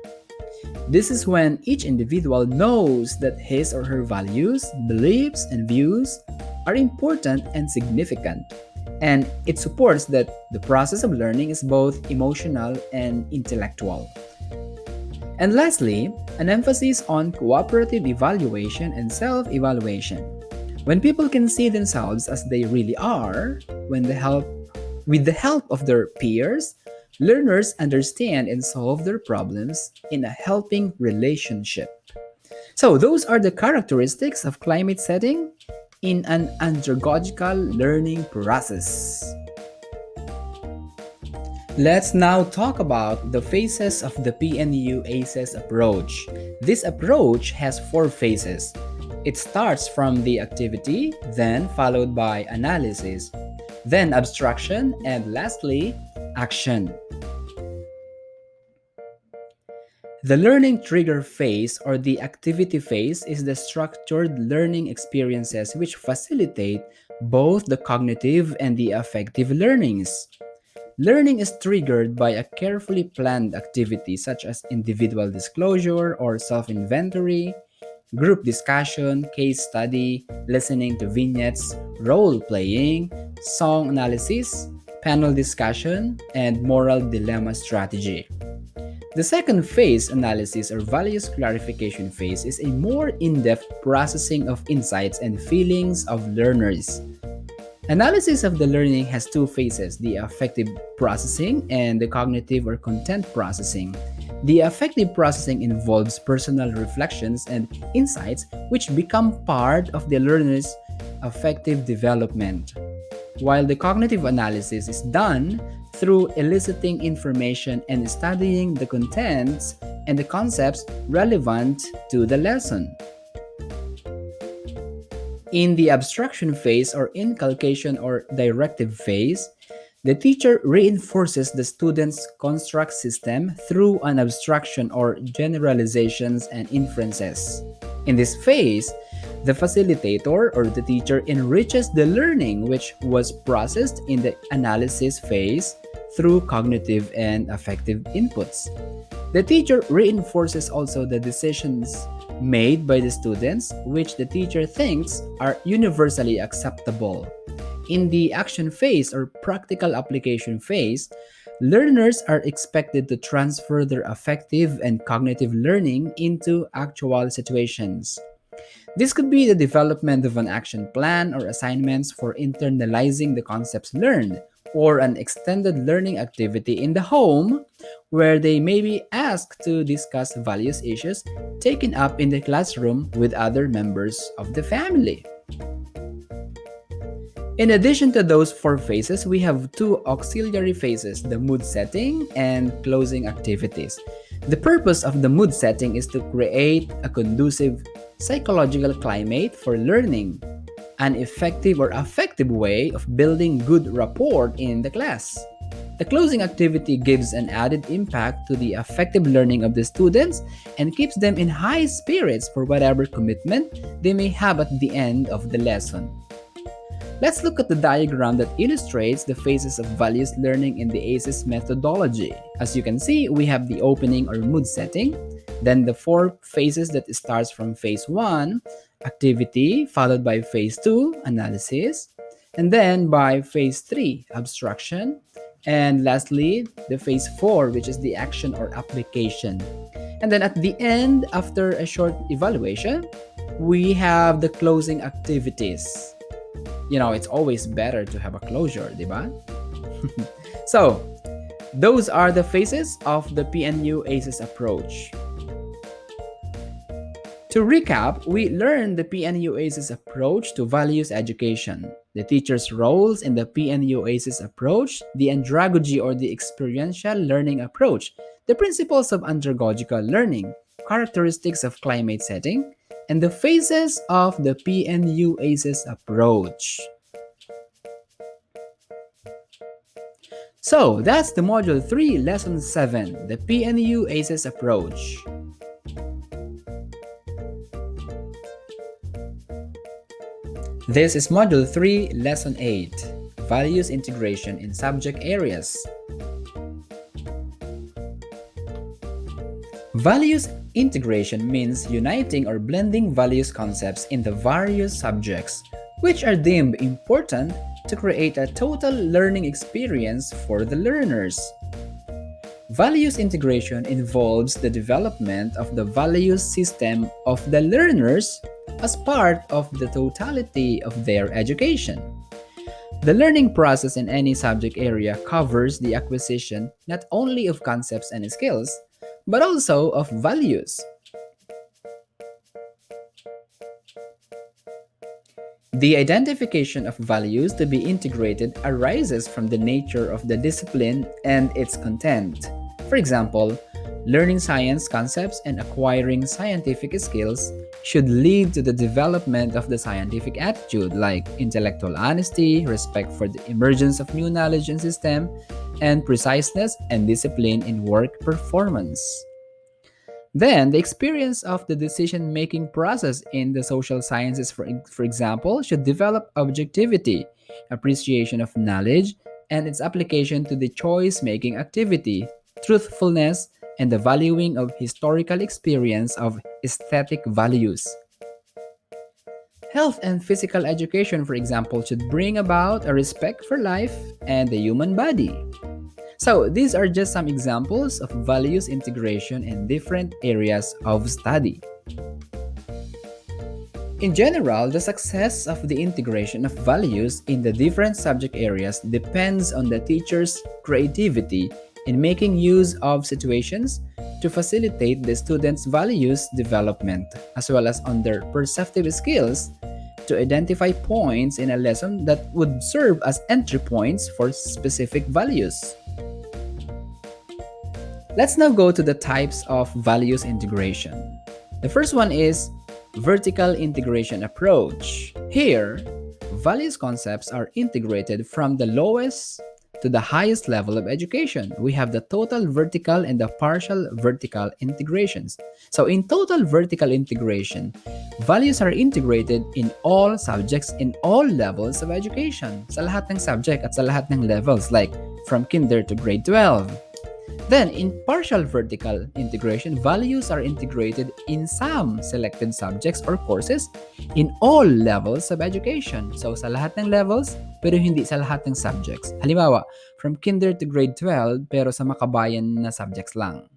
This is when each individual knows that his or her values, beliefs, and views are important and significant, and it supports that the process of learning is both emotional and intellectual. And lastly, an emphasis on cooperative evaluation and self-evaluation. When people can see themselves as they really are, with the help of their peers, learners understand and solve their problems in a helping relationship. So those are the characteristics of climate setting in an andragogical learning process. Let's now talk about the phases of the Pneu-Aces approach. This approach has four phases. It starts from the activity, then followed by analysis, then abstraction, and lastly, action. The learning trigger phase or the activity phase is the structured learning experiences which facilitate both the cognitive and the affective learnings. Learning is triggered by a carefully planned activity such as individual disclosure or self inventory, group discussion, case study, listening to vignettes, role playing, song analysis, panel discussion, and moral dilemma strategy. The second phase, analysis or values clarification phase, is a more in depth processing of insights and feelings of learners. Analysis of the learning has two phases, the affective processing and the cognitive or content processing. The affective processing involves personal reflections and insights which become part of the learner's affective development, while the cognitive analysis is done through eliciting information and studying the contents and the concepts relevant to the lesson. In the abstraction phase or inculcation or directive phase, the teacher reinforces the student's construct system through an abstraction or generalizations and inferences. In this phase, the facilitator or the teacher enriches the learning which was processed in the analysis phase through cognitive and affective inputs. The teacher reinforces also the decisions made by the students which the teacher thinks are universally acceptable. In the action phase or practical application phase, learners are expected to transfer their affective and cognitive learning into actual situations. This could be the development of an action plan or assignments for internalizing the concepts learned, or an extended learning activity in the home where they may be asked to discuss values issues taken up in the classroom with other members of the family. In addition to those four phases, we have two auxiliary phases, the mood setting and closing activities. The purpose of the mood setting is to create a conducive psychological climate for learning, an effective or effective way of building good rapport in the class. The closing activity gives an added impact to the effective learning of the students and keeps them in high spirits for whatever commitment they may have at the end of the lesson. Let's look at the diagram that illustrates the phases of values learning in the ACES methodology. As you can see, we have the opening or mood setting, then the four phases that starts from phase 1, activity, followed by phase 2, analysis, and then by phase 3, abstraction, and lastly, the phase 4, which is the action or application. And then at the end, after a short evaluation, we have the closing activities. It's always better to have a closure, diba? So, those are the phases of the Pneu-Aces approach. To recap, we learned the Pneu-Aces approach to values education, the teacher's roles in the Pneu-Aces approach, the andragogy or the experiential learning approach, the principles of andragogical learning, characteristics of climate setting, and the phases of the Pneu-Aces approach. So, that's the Module 3, Lesson 7, the Pneu-Aces approach. This is Module 3, Lesson 8, Values Integration in Subject Areas. Values integration means uniting or blending values concepts in the various subjects, which are deemed important to create a total learning experience for the learners. Values integration involves the development of the values system of the learners as part of the totality of their education. The learning process in any subject area covers the acquisition not only of concepts and skills, but also of values. The identification of values to be integrated arises from the nature of the discipline and its content. For example, learning science concepts and acquiring scientific skills should lead to the development of the scientific attitude like intellectual honesty, respect for the emergence of new knowledge and system, and preciseness and discipline in work performance. Then, the experience of the decision making process in the social sciences, for example, should develop objectivity, appreciation of knowledge, and its application to the choice making activity, truthfulness, and the valuing of historical experience of aesthetic values. Health and physical education, for example, should bring about a respect for life and the human body. So, these are just some examples of values integration in different areas of study. In general, the success of the integration of values in the different subject areas depends on the teacher's creativity in making use of situations to facilitate the students' values development, as well as on their perceptive skills to identify points in a lesson that would serve as entry points for specific values. Let's now go to the types of values integration. The first one is vertical integration approach. Here, values concepts are integrated from the lowest to the highest level of education. We have the total vertical and the partial vertical integrations. So in total vertical integration, values are integrated in all subjects in all levels of education. Sa lahat ng subject at sa lahat ng levels, like from kinder to grade 12. Then, in partial vertical integration, values are integrated in some selected subjects or courses in all levels of education. So, sa lahat ng levels, pero hindi sa lahat ng subjects. Halimbawa, from kinder to grade 12, pero sa makabayan na subjects lang.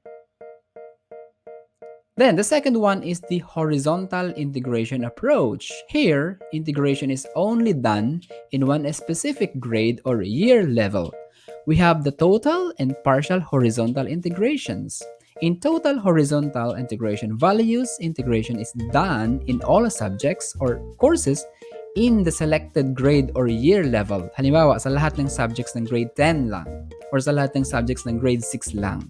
Then, the second one is the horizontal integration approach. Here, integration is only done in one specific grade or year level. We have the total and partial horizontal integrations. In total horizontal integration, values integration is done in all subjects or courses in the selected grade or year level. Halimbawa, sa lahat ng subjects ng grade 10 lang or sa lahat ng subjects ng grade 6 lang.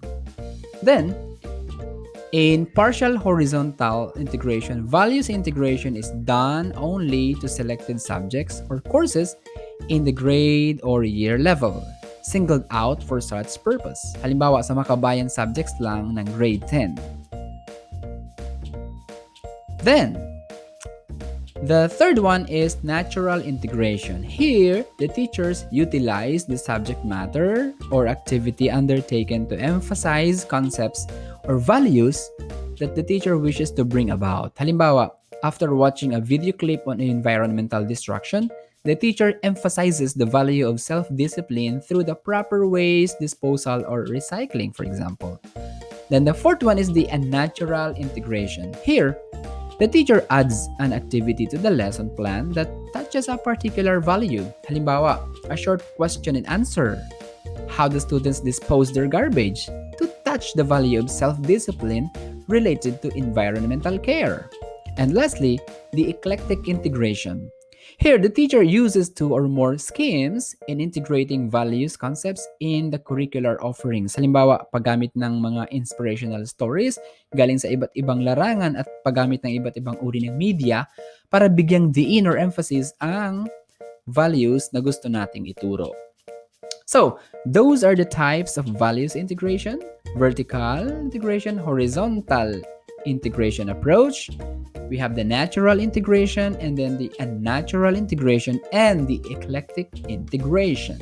Then, in partial horizontal integration, values integration is done only to selected subjects or courses in the grade or year level, singled out for such purpose. Halimbawa, sa makabayan subjects lang ng grade 10. Then, the third one is natural integration. Here, the teachers utilize the subject matter or activity undertaken to emphasize concepts or values that the teacher wishes to bring about. Halimbawa, after watching a video clip on environmental destruction, the teacher emphasizes the value of self-discipline through the proper waste disposal or recycling, for example. Then the fourth one is the unnatural integration. Here, the teacher adds an activity to the lesson plan that touches a particular value. Halimbawa, a short question and answer. How do students dispose their garbage? To touch the value of self-discipline related to environmental care. And lastly, the eclectic integration. Here, the teacher uses two or more schemes in integrating values concepts in the curricular offerings. Halimbawa, paggamit ng mga inspirational stories galing sa iba't ibang larangan at paggamit ng iba't ibang uri ng media para bigyang diin or emphasis ang values na gusto nating ituro. So, those are the types of values integration: vertical integration, horizontal integration approach. We have the natural integration and then the unnatural integration and the eclectic integration.